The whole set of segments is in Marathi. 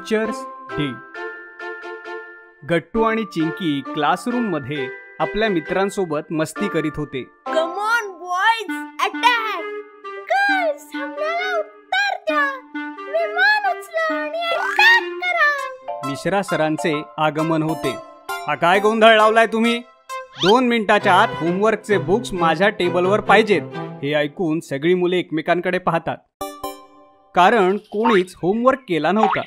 Teachers day. गट्टू आणि चिंकी क्लासरूम मध्ये आपल्या मित्रांसोबत मस्ती करीत होते. Come on boys, attack! Girls, आपल्याला उत्तर द्या. विमान उचला आणि अटॅक करा. मिश्रा सरांचे आगमन होते. हा काय गोंधळ लावलाय तुम्ही? 2 मिनिटाच्या आत होमवर्कचे बुक्स माझ्या टेबलवर पाहिजेत. हे ऐकून सगळी मुले एकमेकांकडे पाहतात, कारण कोणीच होमवर्क केला नव्हता.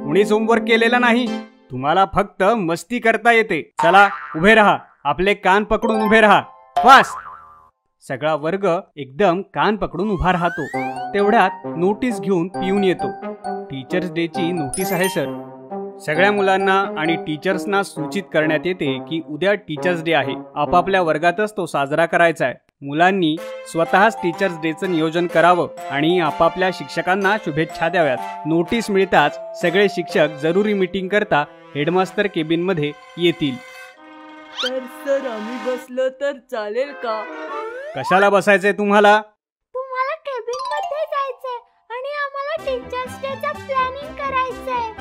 कोणीच होमवर्क केलेला नाही. तुम्हाला फक्त मस्ती करता येते. चला उभे राहा. आपले कान पकडून उभे राहा. फास्ट. सगळा वर्ग एकदम कान पकडून उभा राहतो. तेवढ्यात नोटीस घेऊन पिऊन येतो. टीचर्स डे ची नोटीस आहे सर. सगळ्या मुलांना आणि टीचर्सना सूचित करण्यात येते की उद्या टीचर्स डे आहे. आपापल्या वर्गातच तो साजरा करायचा आहे. मुलांनी स्वतःच टीचर्स डेचं नियोजन करावं आणि आपापल्या शिक्षकांना शुभेच्छा द्याव्यात. नोटीस मिळताच सगळे शिक्षक जरुरी मीटिंग करता हेडमास्टर केबिन मध्ये येतील. तर सर, आम्ही बसलो तर चालेल का? कशाला बसायचंय तुम्हाला? तुम्हाला केबिन मध्ये जायचंय आणि आम्हाला टीचर्स डेचं प्लॅनिंग करायचंय.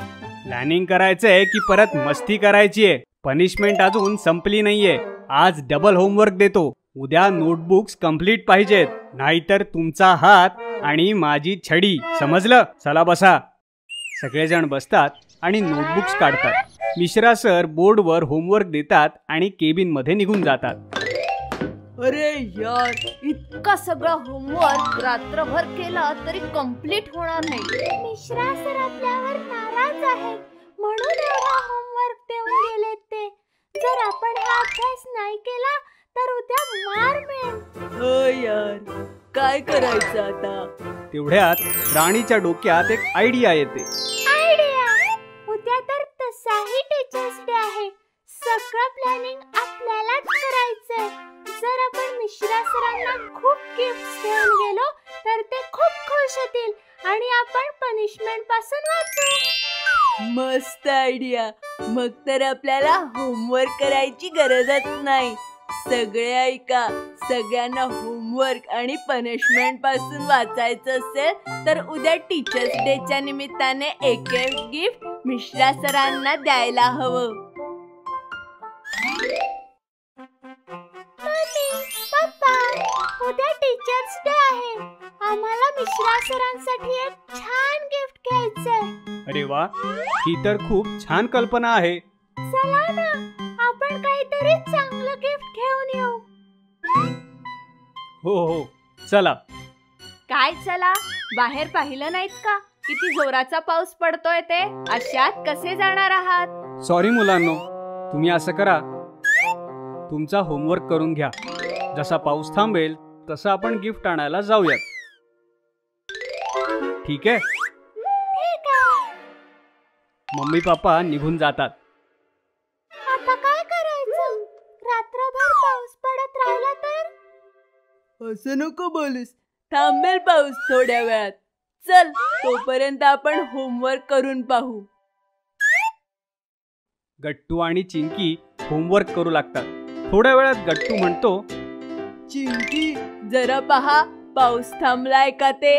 प्लॅनिंग करायचंय की परत मस्ती करायचीये? पनिशमेंट अजून संपली नाहीये. आज डबल होमवर्क देतो. उद्या नोटबुक्स कंप्लीट पाहिजेत, नाहीतर तुमचा हात आणि माझी छडी. समजलं? चला बसा. सगळेजण बसतात आणि नोटबुक्स काढतात. मिश्रा सर बोर्डवर होमवर्क देतात आणि केबिन मध्ये निघून जातात. अरे यार, इतका सगळा होमवर्क रात्रभर केला तरी कंप्लीट होणार नाही. मिश्रा सर आपल्यावर नाराज आहेत, म्हणून एवढा होमवर्क देऊन गेले ते. जर आपण हा अभ्यास नाही केला तर उद्या मार मिळेल. हो यार, काय करायचं आता? तेवढ्यात राणीच्या डोक्यात एक आयडिया येते. आयडिया? उद्या तर तसाही टीचर्स डे आहे. सगळं प्लॅनिंग आपल्यालाच करायचंय. जर आपण मिश्रा सरांना खूप गिफ्ट्स घेऊन गेलो तर ते खूप खुश होतील आणि आपण पनिशमेंट पासून वाचू. मस्त आयडिया. मग तर आपल्याला होमवर्क करायची गरजच नाही. सगळे ऐका, सगळ्यांना होमवर्क आणि पनिशमेंट पासून वाचायचं असेल तर उद्या टीचर्स डेच्या निमित्ताने एक गिफ्ट मिश्रा सरांना द्यायला हवं. पप्पा, उद्या टीचर्स डे आहे. आम्हाला मिश्रा सरांसाठी एक छान गिफ्ट घ्यायचंय. अरे वा, ही तर खूप छान कल्पना आहे. चला ना, आपण काहीतरी चांगलं गिफ्ट घेऊन येऊ. हो हो, चला. काय चला? बाहेर पाहिलं नाहीत का किती जोराचा पाऊस पडतोय ते? अशात कसे जाणार आहात? सॉरी मुलांनो, तुम्ही असं करा, तुमचा होमवर्क करून घ्या. जसा पाऊस थांबेल तसं आपण गिफ्ट आणायला जाऊयात. ठीक आहे? ठीक आहे. मम्मी पप्पा निघून जातात. आता काय करायचं? रात्रभर पाऊस पडत राहिला तर? असं नको बोलूस. थांबेल पाऊस थोड्या वेळात. चल, तोपर्यंत आपण होमवर्क करून पाहू. गट्टू आणि चिंकी होमवर्क करू लागतात. थोड्या वेळात गट्टू म्हणतो, चिंकी, जरा पहा, पाऊस थांबलाय का ते?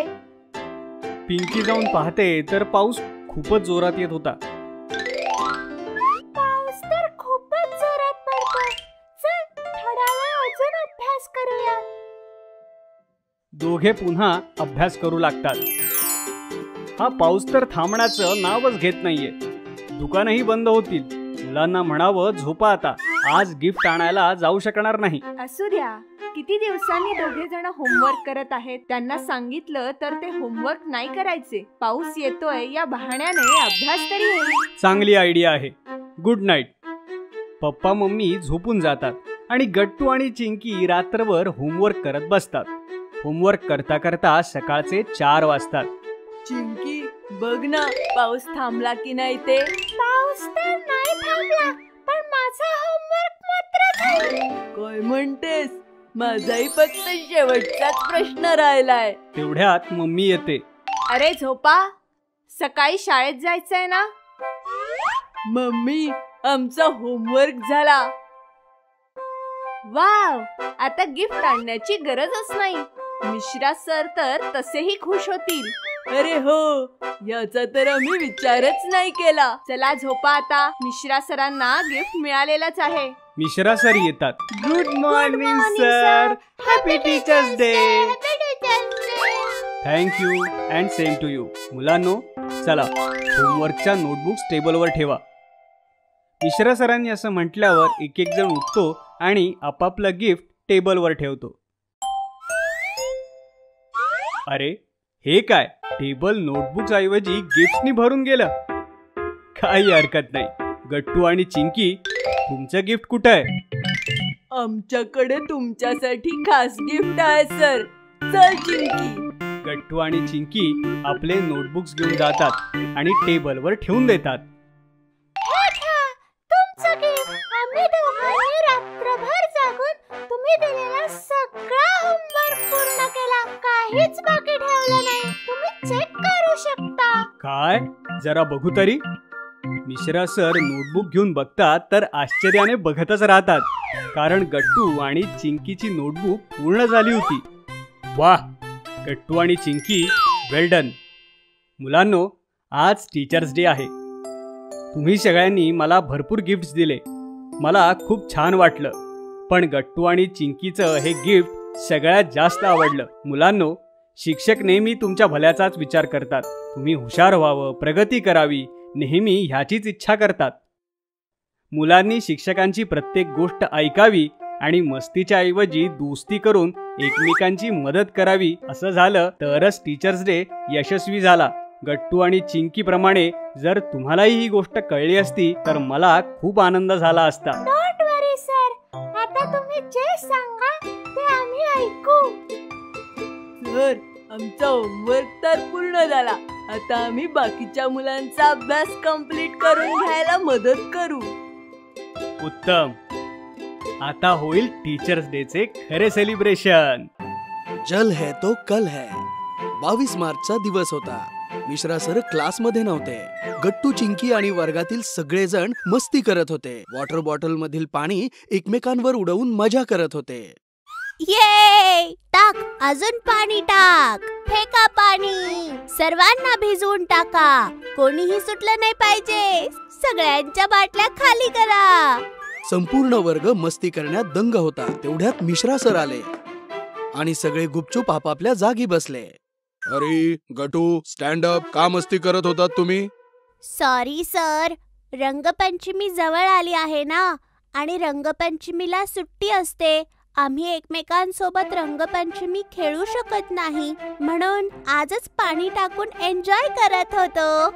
पिंकी जाऊन पाहते तर पाऊस खूपच जोरात येत होता. पाऊस तर खूपच जोरात पडतोय. चल, थोडा वेळ अजून अभ्यास करूया. दोघे पुन्हा अभ्यास करू लागतात. हा पाऊस तर थांबण्याचं नावच घेत नाहीये. दुकानही बंद होतील. मुलांना म्हणावं, झोपा आता, आज गिफ्ट आणायला जाऊ शकणार नाही. असू द्या. किती दिवसांनी दोघे जण होमवर्क करत आहेत. त्यांना सांगितलं तर ते होमवर्क नाही करायचे. पाऊस येतोय या बहाण्याने अभ्यास तरी होईल. चांगली आयडिया आहे. Good night. पप्पा मम्मी झोपून जातात आणि गट्टू आणि चिंकी रात्रभर होमवर्क करत बसतात. होमवर्क करता करता सकाळचे 4 वाजतात. चिंकी, बघ ना, पाऊस थांबला की नाही ते? पाऊस तर नाही थांबला, पण माझा होमवर्क मात्र झाला. काय म्हणतेस? माझाही फक्त शेवटचाच प्रश्न राहिलाय. तेवढ्यात मम्मी येते. अरे झोपा, सकाळी शाळेत जायचंय ना? मम्मी, आमचा होमवर्क झाला. वाव, आता गिफ्ट आणण्याची गरजच नाही. मिश्रा सर तर तसेही खुश होतील. अरे हो, याचा तर आम्ही विचारच नाही केला. चला झोपा आता. मिश्रा सरांना गिफ्ट मिळालेलंच आहे. मिश्रा सर येतात. Good morning sir, happy teachers day. Thank you and same to you. मुलांनो, चला होमवर्कच्या नोटबुक्स टेबलवर ठेवा. मिश्रा सरांनी असं म्हटल्यावर एक एक जण उठतो आणि आपापलं गिफ्ट टेबलवर ठेवतो. अरे हे काय, टेबल नोटबुक्स ऐवजी गिफ्ट्सनी भरून गेलं. काही हरकत नाही. गट्टू आणि चिंकी, तुमचं गिफ्ट कुठं आहे? आमच्याकडे तुमच्यासाठी खास गिफ्ट आहे सर. चल चिंकी. गट्टू आणि चिंकी आपले नोटबुक्स घेऊन जातात आणि टेबलवर ठेवून देतात. तुमचं गिफ्ट. आम्ही दोघांनी रात्रभर जागून तुम्ही दिलेला सगळा होमवर्क पूर्ण केला. काहीच बाकी ठेवलं नाही. तुम्ही चेक करू शकता. काय? जरा बघू तरी. मिश्रा सर नोटबुक घेऊन बघतात तर आश्चर्याने बघतच राहतात, कारण गट्टू आणि चिंकीची नोटबुक पूर्ण झाली होती. वाह, गट्टू आणि चिंकी, वेल डन. मुलांनो, आज टीचर्स डे आहे. तुम्ही सगळ्यांनी मला भरपूर गिफ्ट्स दिले. मला खूप छान वाटलं. पण गट्टू आणि चिंकीचं हे गिफ्ट सगळ्यात जास्त आवडलं. मुलांनो, शिक्षक नेहमी तुमच्या भल्याचाच विचार करतात. तुम्ही हुशार व्हावं, प्रगती करावी, नेहमी ह्याचीच इच्छा करतात. मुलांनी शिक्षकांची प्रत्येक गोष्ट ऐकावी आणि मस्तीच्या ऐवजी दोस्ती करून एकमेकांची मदत करावी. असं झालं तरच टीचर्स डे यशस्वी झाला. गट्टू आणि चिंकी प्रमाणे जर तुम्हालाही ही गोष्ट कळली असती तर मला खूप आनंद झाला असता. डोंट वरी सर, आता तुम्ही जे सांगा ते आम्ही ऐकू. सर, आमचा होमवर्क तर पूर्ण झाला. आता आम्ही बाकीच्या मुलांचा अभ्यास कंप्लीट करून घ्यायला मदत करू. उत्तम. आता होईल टीचर्स डे चे खरे सेलिब्रेशन. जल है तो कल है. 22 मार्चचा दिवस होता. मिश्रा सर क्लासमध्ये नव्हते. गट्टू, चिंकी आणि वर्गातील सगळेजण मस्ती करत होते. वॉटर बॉटल मधील पाणी एकमेकांवर उडवून मजा करत होते. ये टाक, अजून पाणी टाक. फेका पाणी. सर्वांना भिजवून टाका. कोणीही सुटलं नाही पाहिजे. सगळ्यांच्या बाटल्या खाली करा. संपूर्ण वर्ग मस्ती करण्यात दंग होता. तेवढ्यात मिश्रा सर आले आणि सगळे गुपचूप आपापल्या जागी बसले. अरे गटू, स्टँड अप. का मस्ती करत होतात तुम्ही? सॉरी सर, रंगपंचमी जवळ आली आहे ना, आणि रंगपंचमीला सुट्टी असते. आम्ही एकमेकांसोबत रंगपंचमी खेळू शकत नाही, म्हणून आजच पाणी टाकून एन्जॉय करत होतो.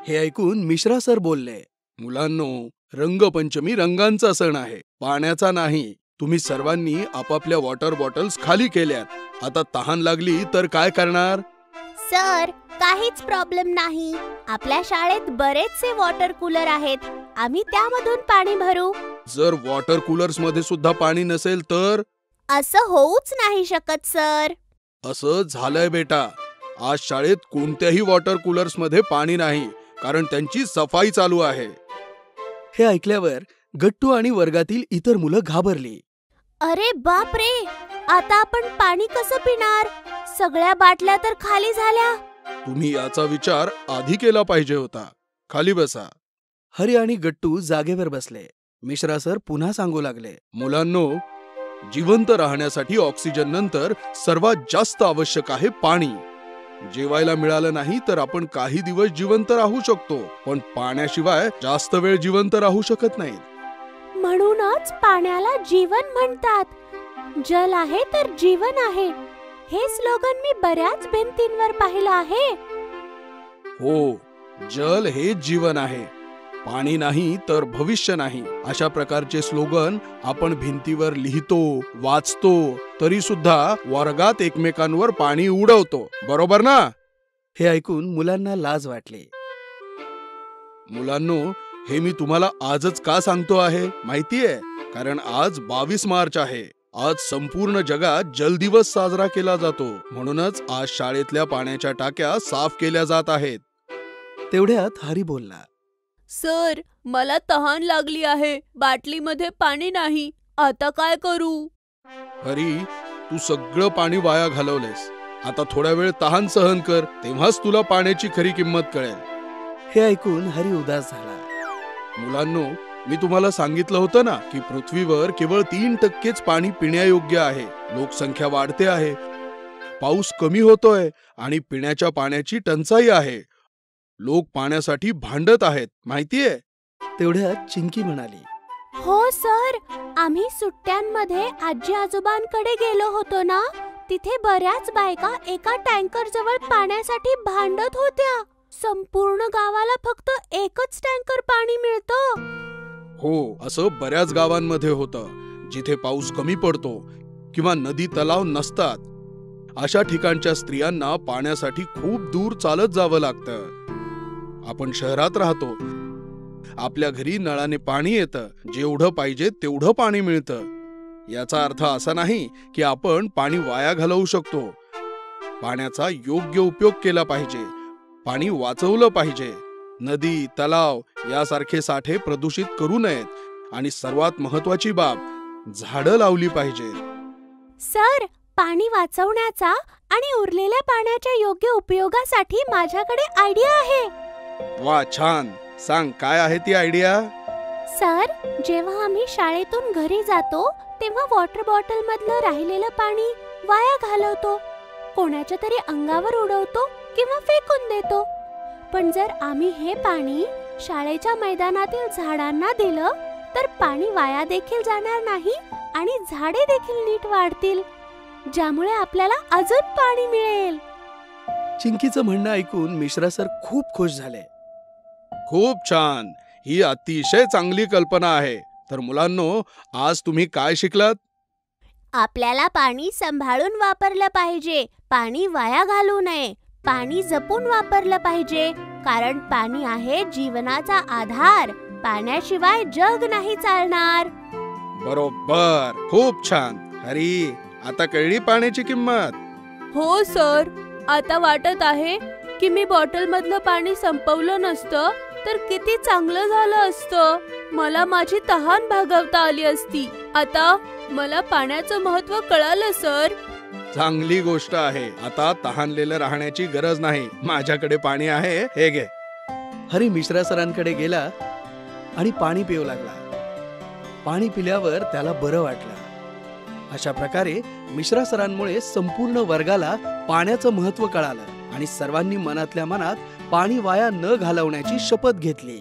हे ऐकून मिश्रा सर बोलले, मुलांनो, रंगपंचमी रंगांचा सण आहे, पाण्याचा नाही. तुम्ही सर्वांनी आपापल्या वॉटर बॉटल्स खाली केल्यात. आता तहान लागली तर काय करणार? सर, काहीच प्रॉब्लेम नाही. आपल्या शाळेत बरेचसे वॉटर कूलर आहेत. आम्ही त्यामधून पाणी भरू. जर वॉटर कूलर्स मध्ये सुद्धा पाणी नसेल तर? असं होऊच नाही शकत सर. असं झालंय बेटा. आज शाळेत कोणत्याही वॉटर कूलर्स मध्ये पाणी नाही, कारण त्यांची सफाई चालू आहे. हे ऐकल्यावर गट्टू आणि वर्गातील इतर मुलं घाबरली. अरे बाप रे, आता आपण पाणी कसं पिणार? सगळ्या बाटल्या तर खाली झाल्या. तुम्ही याचा विचार आधी केला पाहिजे होता. खाली बसा. हरी आणि गट्टू जागेवर बसले. मिश्रा सर पुन्हा सांगू लागले, मुलांनो, जिवंत राहण्यासाठी ऑक्सिजन नंतर सर्वात जास्त आवश्यक आहे पाणी. जेवायला मिळालं नाही तर आपण काही दिवस जिवंत राहू शकतो, पण पाण्याशिवाय जास्त वेळ जिवंत राहू शकत नाही. म्हणूनच पाण्याला जीवन म्हणतात. जल आहे तर जीवन आहे. हे स्लोगन मी बऱ्याच भिंतींवर पाहिलं आहे. हो, जल हे जीवन आहे. पाणी नाही तर भविष्य नाही. अशा प्रकारचे स्लोगन आपण भिंतीवर लिहितो, वाचतो, तरी सुद्धा वर्गात एकमेकांवर पाणी उडवतो. बरोबर ना? हे ऐकून मुलांना लाज वाटली. मुलांनो, हे मी तुम्हाला आजच का सांगतो आहे माहितीये? कारण आज 22 मार्च आहे. आज संपूर्ण जगात जल दिवस साजरा केला जातो. म्हणूनच आज शाळेतल्या पाण्याच्या टाक्या साफ केल्या जात आहेत. तेवढ्यात हरी बोलला, सर, मला तहान लागली आहे. बाटलीमध्ये पाणी नाही. आता काय करू? हरी, तू सगळं पाणी वाया घालवलेस. आता थोडा वेळ तहान सहन कर, तेव्हाच तुला पाण्याची खरी किंमत कळेल. हे ऐकून हरी उदास झाला. मुलांनो, मी तुम्हाला सांगितलं होतं ना की पृथ्वीवर केवळ 3%च पाणी पिण्यायोग्य आहे. लोकसंख्या वाढते आहे, पाऊस कमी होतोय आणि पिण्याच्या पाण्याची टंचाई आहे. लोक पाण्यासाठी भांडत आहेत, माहितीये? तेवढ्यात चिंकी म्हणाली, हो सर, आम्ही सुट्ट्यांमध्ये आजी आजोबांकडे गेलो होतो ना, तिथे बऱ्याच बायका एका टँकर जवळ पाण्यासाठी भांडत होत्या. संपूर्ण गावाला फक्त एकच टँकर पाणी मिळतं. हो, असं बऱ्याच गावांमध्ये होतं जिथे पाऊस कमी पडतो किंवा नदी तलाव नसतात. अशा ठिकाणच्या स्त्रियांना पाण्यासाठी खूप दूर चालत जावं लागतं. आपण शहरात राहतो, आपल्या घरी नळाने पाणी येतं, जेवढं पाहिजे तेवढं पाणी मिळतं. याचा अर्थ असा नाही की आपण पाणी वाया घालवू शकतो. पाण्याचा योग्य उपयोग केला पाहिजे, पाणी वाचवलं पाहिजे. नदी तलाव यासारखे साठे प्रदूषित करू नयेत आणि सर्वात महत्वाची बाब, झाडं लावली पाहिजेत. सर, पाणी वाचवण्याचा आणि उरलेल्या पाण्याच्या योग्य उपयोगासाठी माझ्याकडे आयडिया आहे. वा, छान. सांग, काय आहे ती आयडिया? सर, जेव्हा आम्ही शाळेतून घरी जातो तेव्हा वॉटर बॉटल मधलं राहिलेलं पाणी वाया घालवतो, कोणाच्या तरी अंगावर उडवतो किंवा फेकून देतो. पण जर आम्ही हे पाणी शाळेच्या मैदानातील झाडांना दिलं तर पाणी वाया देखील जाणार नाही आणि झाडे देखील नीट वाढतील, ज्यामुळे आपल्याला अजून पाणी मिळेल. चिंकीचं म्हणणं ऐकून मिश्रा सर खूप खुश झाले. खूप छान. ही अतिशय चांगली कल्पना आहे. तर मुलांनो, आज तुम्ही काय शिकलात? आपल्याला पाणी सांभाळून वापरलं पाहिजे, पाणी वाया घालवू नये, पाणी जपून वापरलं पाहिजे, कारण पाणी आहे जीवनाचा आधार. पाण्याशिवाय जग नाही चालणार. बरोबर, खूप छान. हरी, आता कळली पाण्याची किंमत? हो सर, आता वाटत आहे की मी बॉटल मधलं पाणी संपवलं नसतं तर किती चांगलं झालं असतं. मला माझी तहान भागवता आली असती. आता मला पाण्याचं महत्त्व कळालं सर. चांगली गोष्ट आहे. आता तहानलेलं राहण्याची गरज नाही, माझ्याकडे पाणी आहे, हे घे. हरी मिश्रा सरांकडे गेला आणि पाणी पिऊ लागला. पाणी पिल्यावर त्याला बरं वाटलं. अशा प्रकारे मिश्रा सरांमुळे संपूर्ण वर्गाला पाण्याचं महत्त्व कळालं आणि सर्वांनी मनातल्या मनात पाणी वाया न घालवण्याची शपथ घेतली.